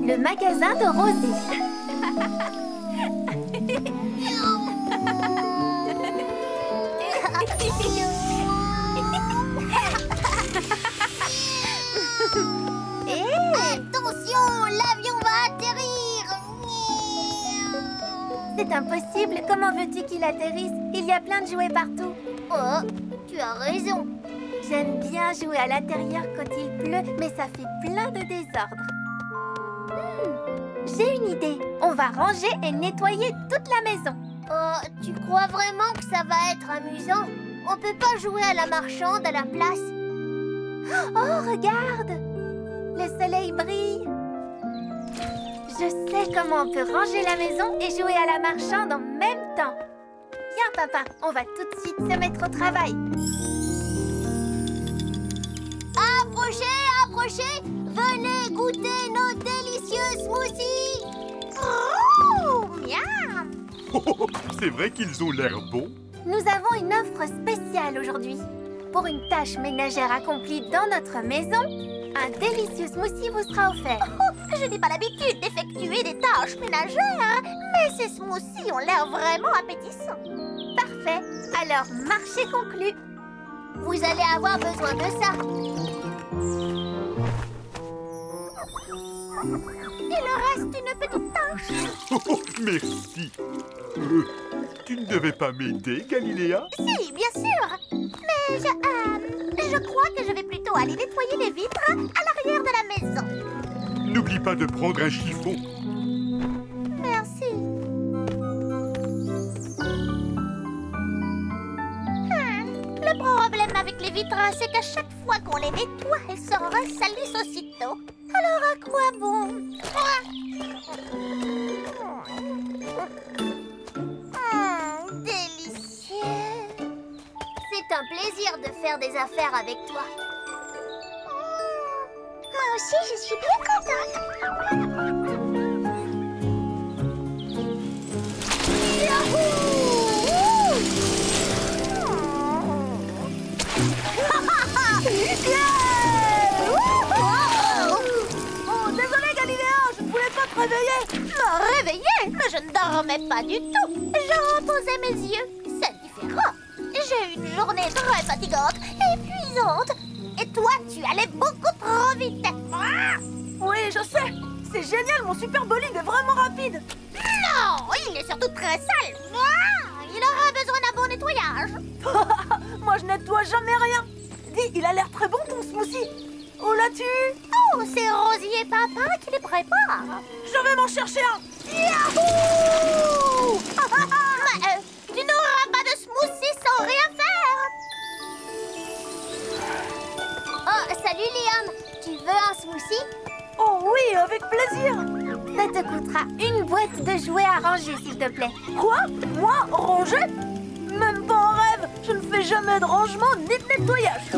Le magasin de Rosie. Attention, l'avion va atterrir. C'est impossible. Comment veux-tu qu'il atterrisse? Il y a plein de jouets partout. Oh, tu as raison. J'aime bien jouer à l'intérieur quand il pleut, mais ça fait plein de désordre. J'ai une idée. On va ranger et nettoyer toute la maison. Oh, tu crois vraiment que ça va être amusant? On peut pas jouer à la marchande à la place? Oh, regarde! Le soleil brille. Je sais comment on peut ranger la maison et jouer à la marchande en même temps. Viens, papa, on va tout de suite se mettre au travail. Approchez, approchez! Venez goûter nos délicieux smoothies! Oh, miam! Oh, c'est vrai qu'ils ont l'air bons. Nous avons une offre spéciale aujourd'hui. Pour une tâche ménagère accomplie dans notre maison, un délicieux smoothie vous sera offert. Oh, je n'ai pas l'habitude d'effectuer des tâches ménagères, mais ces smoothies ont l'air vraiment appétissants. Parfait. Alors, marché conclu. Vous allez avoir besoin de ça. Il reste une petite tâche. Oh, merci. Tu ne devais pas m'aider, Galiléa? Si, bien sûr. Mais je crois que je vais plutôt aller nettoyer les vitres à l'arrière de la maison. N'oublie pas de prendre un chiffon. Merci. Le problème avec les vitres, c'est qu'à chaque fois qu'on les nettoie, elles se ressalissent aussitôt. Alors à quoi bon? Délicieux. C'est un plaisir de faire des affaires avec toi. Moi aussi, je suis bien contente. Oh, désolé Galiléa, je ne voulais pas te réveiller. Me réveiller? Mais je ne dormais pas du tout. Je reposais mes yeux. C'est différent. J'ai eu une journée très fatigante, épuisante. Et toi, tu allais beaucoup trop vite. Oui, je sais. C'est génial, mon super bolide est vraiment rapide. Non, il est surtout très sale. Il aura besoin d'un bon nettoyage. Moi, je nettoie jamais rien. Dis, il a l'air très bon ton smoothie. Où l'as-tu? Oh, c'est Rosie et Papa qui les préparent. Je vais m'en chercher un. Yahoo! Mais, tu n'auras pas de smoothie sans rien faire. Oh, salut Liam. Tu veux un smoothie? Oh oui, avec plaisir. Ça te coûtera une boîte de jouets à ranger, s'il te plaît. Quoi? Moi, ranger? Même pas en rêve. Je ne fais jamais de rangement ni de nettoyage.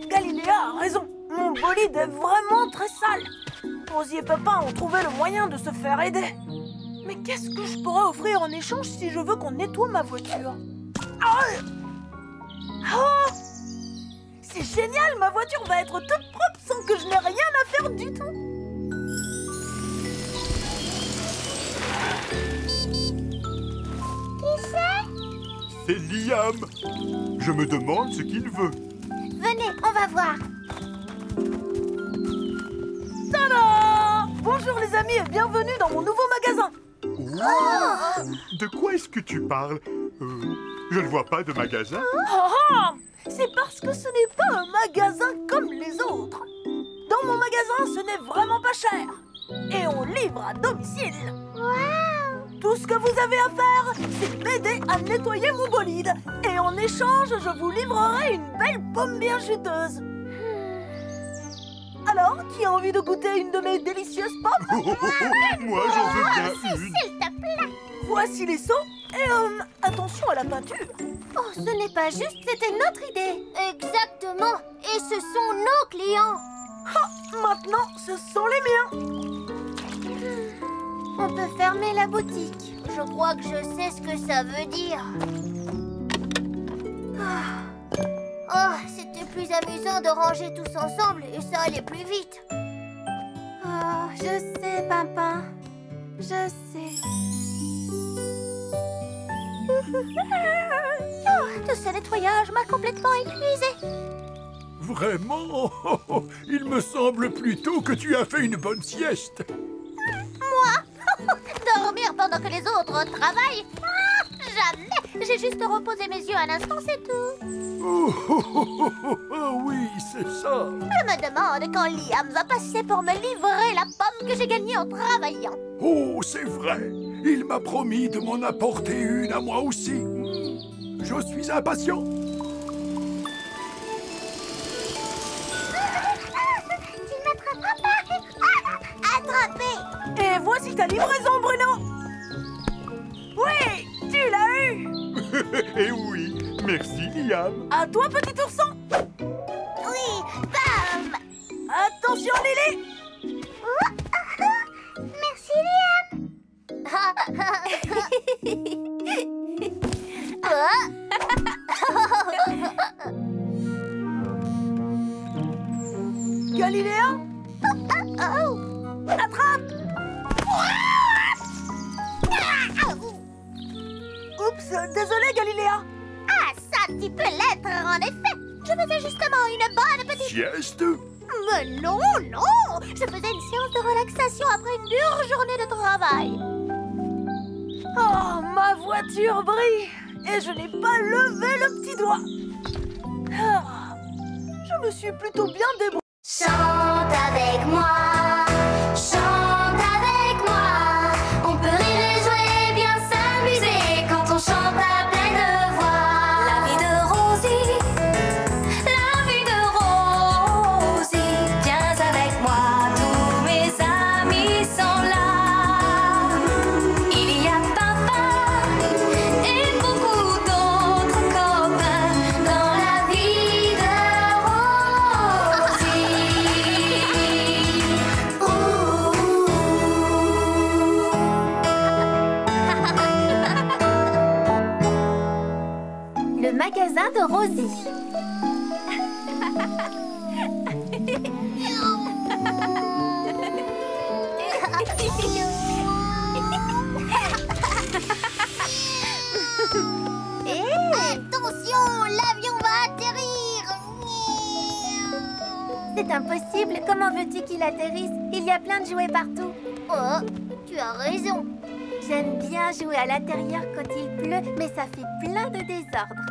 Galiléa a raison. Mon bolide est vraiment très sale. Rosie et Papa ont trouvé le moyen de se faire aider. Mais qu'est-ce que je pourrais offrir en échange si je veux qu'on nettoie ma voiture? Oh, c'est génial, ma voiture va être toute propre sans que je n'ai rien à faire du tout. Qui c'est? C'est Liam. Je me demande ce qu'il veut. Venez, on va voir. Tada! Bonjour les amis et bienvenue dans mon nouveau magasin. Oh, de quoi est-ce que tu parles? Je ne vois pas de magasin. C'est parce que ce n'est pas un magasin comme les autres. Dans mon magasin, ce n'est vraiment pas cher. Et on livre à domicile. Tout ce que vous avez à faire, c'est m'aider à nettoyer mon bolide. Et en échange, je vous livrerai une belle pomme bien juteuse. Alors, qui a envie de goûter une de mes délicieuses pommes? Moi, j'en veux bien une. S'il te plaît. Voici les seaux. Et attention à la peinture. Oh, ce n'est pas juste, c'était notre idée. Exactement. Et ce sont nos clients. Maintenant, ce sont les miens. On peut fermer la boutique. Je crois que je sais ce que ça veut dire. plus amusant de ranger tous ensemble et ça allait plus vite. Oh, je sais, Pimpin. Je sais. Oh, tout ce nettoyage m'a complètement épuisée. Vraiment? Il me semble plutôt que tu as fait une bonne sieste. Moi? Dormir pendant que les autres travaillent? Jamais. J'ai juste reposé mes yeux un instant, c'est tout. Oui, c'est ça. Je me demande quand Liam va passer pour me livrer la pomme que j'ai gagnée en travaillant. Oh, c'est vrai. Il m'a promis de m'en apporter une à moi aussi. Je suis impatient. Tu ne m'attraperas pas. Attrapé. Et voici ta livraison, Bruno. Oui, tu l'as eu. Eh oui, merci Liam. À toi, petit ourson. Oui, bam. Attention, Lily. Merci, Liam. Galiléa, Oh. attrape. Oups, désolé, Galiléa. Ah, ça, tu peux l'être, en effet. Je faisais justement une bonne petite... Sieste? Mais non, non. Je faisais une séance de relaxation après une dure journée de travail. Oh, ma voiture brille et je n'ai pas levé le petit doigt. Ah, je me suis plutôt bien débrouillée. Chante avec moi, chante avec moi. On peut rire et jouer, bien s'amuser quand on chante à pleine voix. La vie de Rosie, la vie de Rosie. Viens avec moi, tous mes amis sont là. Il y a papa et beaucoup d'autres copains dans la vie de Rosie. Le magasin de Rosie. Attention, l'avion va atterrir. C'est impossible. Comment veux-tu qu'il atterrisse? Il y a plein de jouets partout. Oh, tu as raison. J'aime bien jouer à l'intérieur quand il pleut, mais ça fait plein de désordre.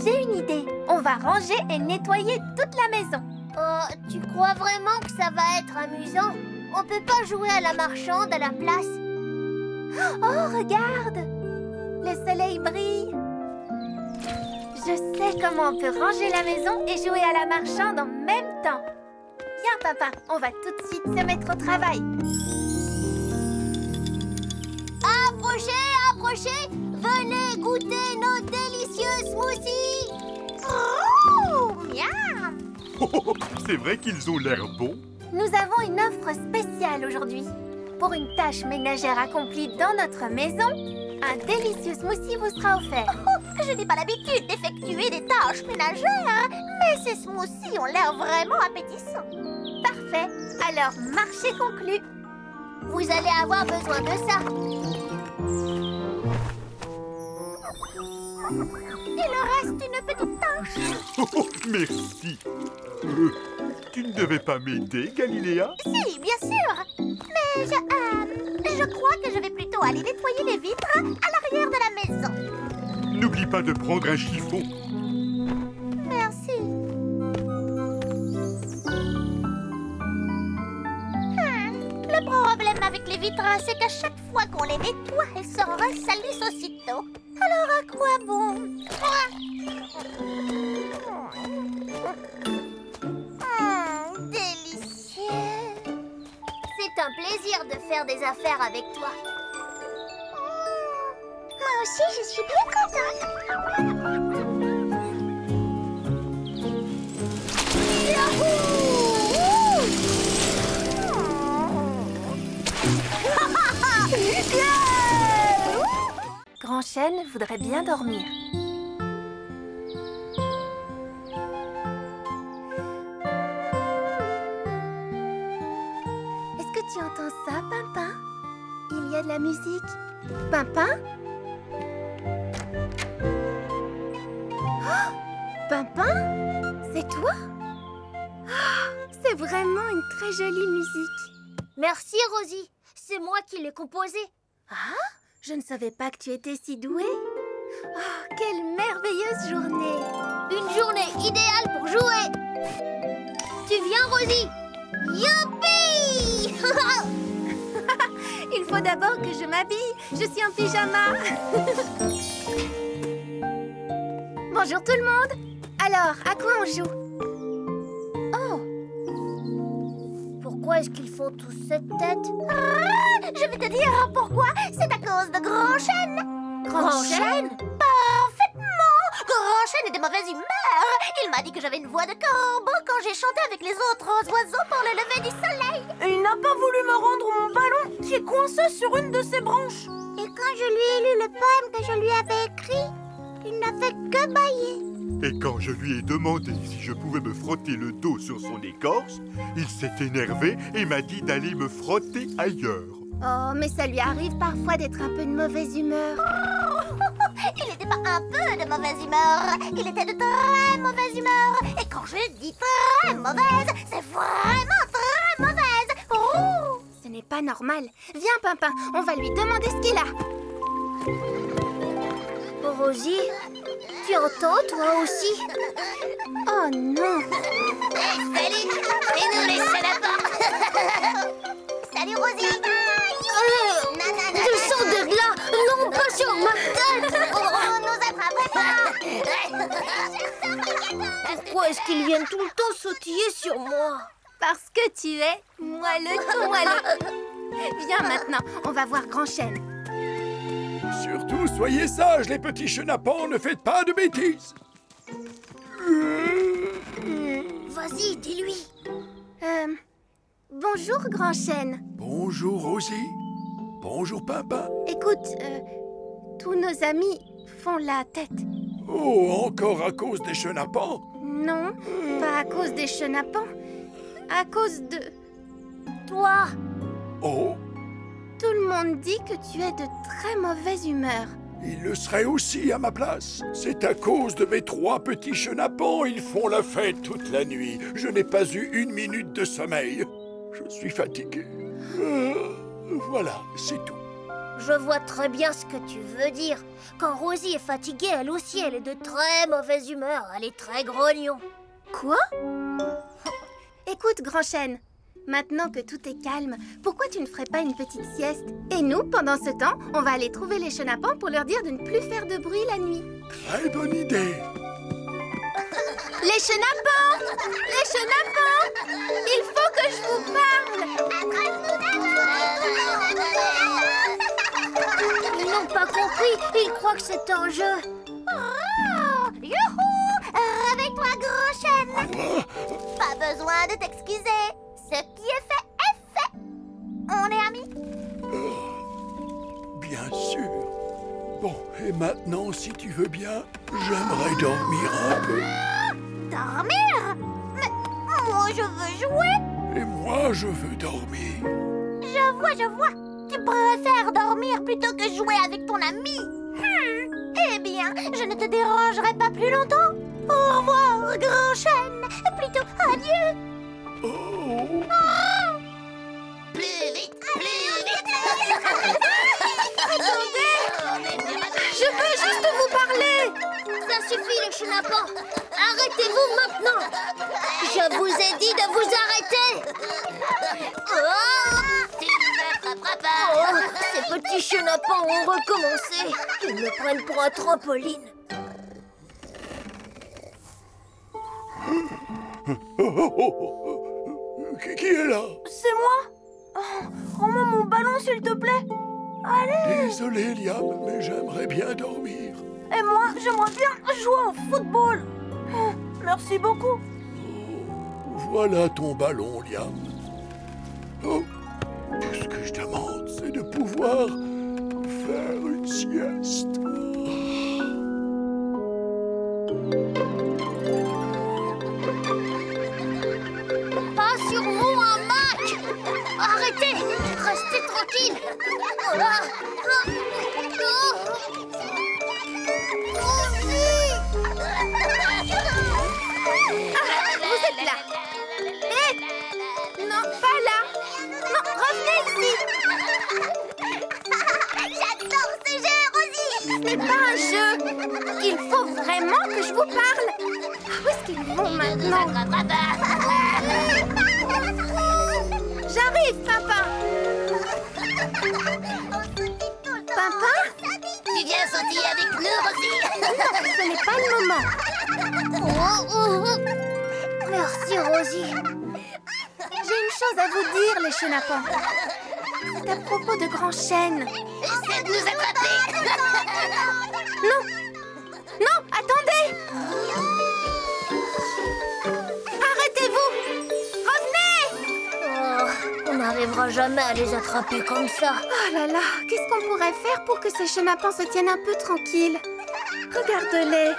J'ai une idée. On va ranger et nettoyer toute la maison. Oh, tu crois vraiment que ça va être amusant? On peut pas jouer à la marchande à la place? Oh, regarde! Le soleil brille. Je sais comment on peut ranger la maison et jouer à la marchande en même temps. Viens, papa, on va tout de suite se mettre au travail. Approchez, approchez. Venez goûter nos délicieux smoothies. Oh, miam. C'est vrai qu'ils ont l'air bons. Nous avons une offre spéciale aujourd'hui. Pour une tâche ménagère accomplie dans notre maison, un délicieux smoothie vous sera offert. Oh, je n'ai pas l'habitude d'effectuer des tâches ménagères, mais ces smoothies ont l'air vraiment appétissants. Parfait. Alors, marché conclu. Vous allez avoir besoin de ça. Il reste une petite tâche. Merci. Tu ne devais pas m'aider, Galiléa? Si, bien sûr. Mais je crois que je vais plutôt aller nettoyer les vitres à l'arrière de la maison. N'oublie pas de prendre un chiffon. Merci. Le problème avec les vitres, c'est qu'à chaque fois qu'on les nettoie, elles se ressalissent aussitôt. Alors à quoi bon? Délicieux. C'est un plaisir de faire des affaires avec toi. Moi aussi, je suis bien contente. Grand Chêne voudrait bien dormir. Tu entends ça, Pimpin? Il y a de la musique. Pimpin? Oh, Pimpin? C'est toi? Oh, c'est vraiment une très jolie musique. Merci, Rosie. C'est moi qui l'ai composée. Ah, je ne savais pas que tu étais si douée. Oh, quelle merveilleuse journée! Une journée idéale pour jouer. Tu viens, Rosie? Youpi! Il faut d'abord que je m'habille. Je suis en pyjama. Bonjour tout le monde. Alors, à quoi on joue? Oh! Pourquoi est-ce qu'ils font tous cette tête? Je vais te dire pourquoi. C'est à cause de Grand Chêne. Grand Chêne? Parfaitement! Grand Chêne est de mauvaise humeur. Il m'a dit que j'avais une voix de corbeau quand j'ai chanté avec les autres oiseaux pour le lever du soleil. Et il n'a pas voulu me rendre mon ballon qui est coincé sur une de ses branches. Et quand je lui ai lu le poème que je lui avais écrit, il n'a fait que bâiller. Et quand je lui ai demandé si je pouvais me frotter le dos sur son écorce, il s'est énervé et m'a dit d'aller me frotter ailleurs. Oh, mais ça lui arrive parfois d'être un peu de mauvaise humeur. Il n'était pas un peu de mauvaise humeur, il était de très mauvaise humeur. Et quand je dis très mauvaise, c'est vraiment très mauvaise. Oh! Ce n'est pas normal. Viens, Pimpin, on va lui demander ce qu'il a. Rosie, tu entends toi aussi? Oh non! Salut! C'est nous les salopes! Salut Rosie! Descends de là! Non, pas sur ma tête! On nous attraperait pas! Pourquoi est-ce qu'ils viennent tout le temps sautiller sur moi? Parce que tu es moelleux tout moelleux. Viens maintenant, on va voir Grand Chêne. Surtout, soyez sages, les petits chenapans, ne faites pas de bêtises. Vas-y, dis-lui. Bonjour, Grand Chêne. Bonjour, Rosie. Bonjour, Pimpin. Écoute, tous nos amis font la tête. Oh, encore à cause des chenapans? Non, pas à cause des chenapans. À cause de... Toi, Oh, Tout le monde dit que tu es de très mauvaise humeur. il le serait aussi à ma place. C'est à cause de mes 3 petits chenapans, ils font la fête toute la nuit. Je n'ai pas eu 1 minute de sommeil. Je suis fatigué. Voilà, c'est tout. je vois très bien ce que tu veux dire. Quand Rosie est fatiguée, elle aussi, elle est de très mauvaise humeur. Elle est très grognon. Quoi? Écoute, Grand Chêne, maintenant que tout est calme, pourquoi tu ne ferais pas une petite sieste? Et nous, pendant ce temps, on va aller trouver les chenapans pour leur dire de ne plus faire de bruit la nuit. Très bonne idée. Les chenapans! Les chenapans! Il faut que je vous parle! Ils n'ont pas compris. Ils croient que c'est un jeu. Oh, youhou! Réveille-toi, Grand Chêne. Pas besoin de t'excuser. Ce qui est fait. On est amis? Bien sûr. Bon, et maintenant, si tu veux bien, j'aimerais dormir un peu. Dormir? Mais moi, je veux jouer. Et moi, je veux dormir. Je vois. Tu préfères dormir plutôt que jouer avec ton ami. Eh bien, je ne te dérangerai pas plus longtemps. Au revoir, Grand Chêne. Plutôt adieu. Oh. Plus vite. Je veux juste vous parler! Ça suffit, les chenapans. Arrêtez-vous maintenant. Je vous ai dit de vous arrêter. Ces petits chenapans ont recommencé. Ils me prennent pour un trampoline. Qui est là? C'est moi. Oh, rends-moi mon ballon, s'il te plaît. Allez. Désolé, Liam, mais j'aimerais bien dormir. Et moi, j'aimerais bien jouer au football. Oh, merci beaucoup. Voilà ton ballon, Liam. Oh, tout ce que je demande, c'est de pouvoir faire une sieste. Pas sur moi, Mac. Arrêtez. tranquille. Vous êtes là. Hé! Non, pas là. Non, revenez ici. J'adore ce jeu, Rosie. Ce n'est pas un jeu. Il faut vraiment que je vous parle. Où est-ce qu'ils vont maintenant? J'arrive, Pimpin. Pimpin? Tu viens sautiller avec nous, Rosie? Non, ce n'est pas le moment. Merci, Rosie. J'ai une chose à vous dire, les chenapans. C'est à propos de Grand Chêne. Essaie de nous attraper. Non! Non, attendez! Arrêtez-vous! Revenez! Oh, on n'arrivera jamais à les attraper comme ça. Oh là là, qu'est-ce qu'on pourrait faire pour que ces chenapans se tiennent un peu tranquilles? Regarde-les.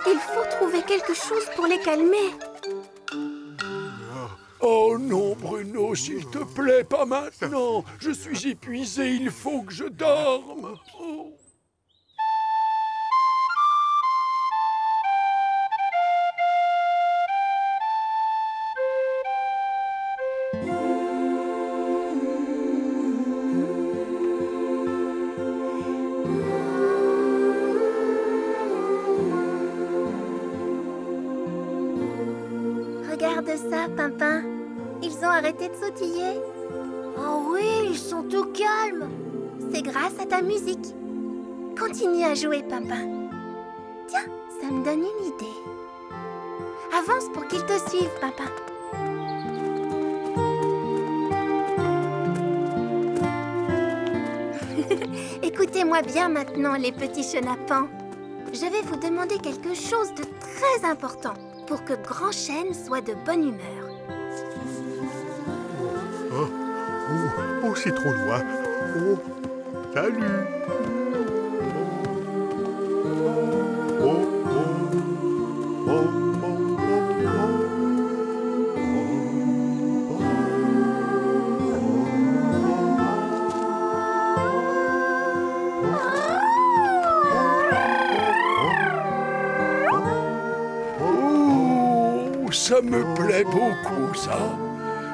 Il faut trouver quelque chose pour les calmer. Oh non, Bruno, s'il te plaît, pas maintenant. Je suis épuisé, il faut que je dorme. Oh. Regarde ça, Pimpin. Ils ont arrêté de sautiller. Oh oui, ils sont tout calmes. C'est grâce à ta musique. Continue à jouer, Pimpin. Tiens, ça me donne une idée. Avance pour qu'ils te suivent, Pimpin. Écoutez-moi bien maintenant, les petits chenapans. Je vais vous demander quelque chose de très important pour que Grand Chêne soit de bonne humeur. Oh, c'est trop loin. Oh, salut. Oh, oh, oh, oh, Oh, ça me plaît beaucoup, ça.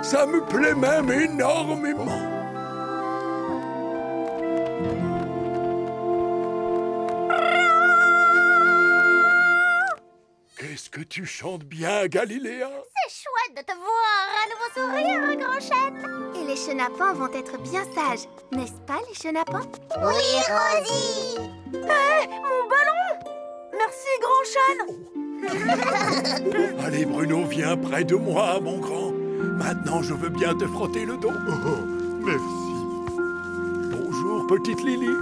Ça me plaît même énormément. Qu'est-ce que tu chantes bien, Galiléa? C'est chouette de te voir. Un nouveau sourire, un Grand Chêne. Et les chenapans vont être bien sages, n'est-ce pas, les chenapans? Oui, Rosie. Mon ballon! Merci, Grand Chêne! Allez, Bruno, viens près de moi, mon grand. Maintenant, je veux bien te frotter le dos. oh, merci. Bonjour, petite Lily.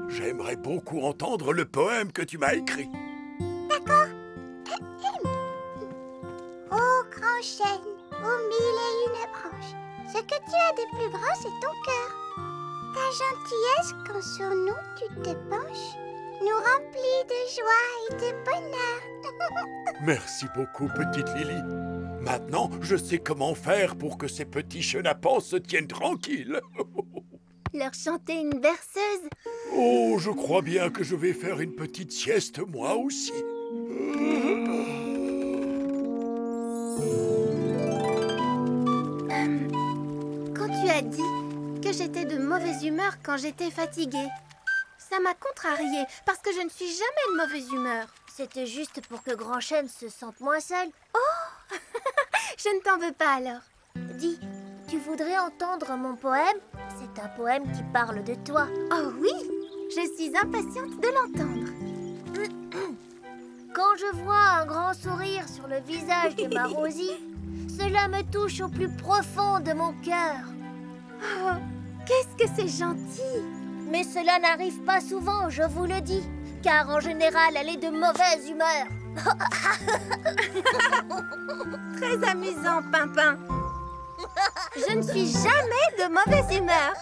J'aimerais beaucoup entendre le poème que tu m'as écrit. Oh, Grand Chêne, aux mille et une branches, ce que tu as de plus grand, c'est ton cœur. Ta gentillesse, quand sur nous tu te penches, nous remplit de joie et de bonheur. Merci beaucoup, petite Lily. Maintenant, je sais comment faire pour que ces petits chenapans se tiennent tranquilles. Leur chanter une berceuse? Oh, je crois bien que je vais faire une petite sieste, moi aussi. Quand tu as dit que j'étais de mauvaise humeur quand j'étais fatiguée, ça m'a contrariée parce que je ne suis jamais de mauvaise humeur. C'était juste pour que Grand Chêne se sente moins seul. Je ne t'en veux pas alors. Dis, tu voudrais entendre mon poème? C'est un poème qui parle de toi. Oh oui, je suis impatiente de l'entendre. Quand je vois un grand sourire sur le visage de ma Rosie, cela me touche au plus profond de mon cœur. Oh, qu'est-ce que c'est gentil! Mais cela n'arrive pas souvent, je vous le dis, car en général, elle est de mauvaise humeur. Très amusant, Pimpin. Je ne suis jamais de mauvaise humeur.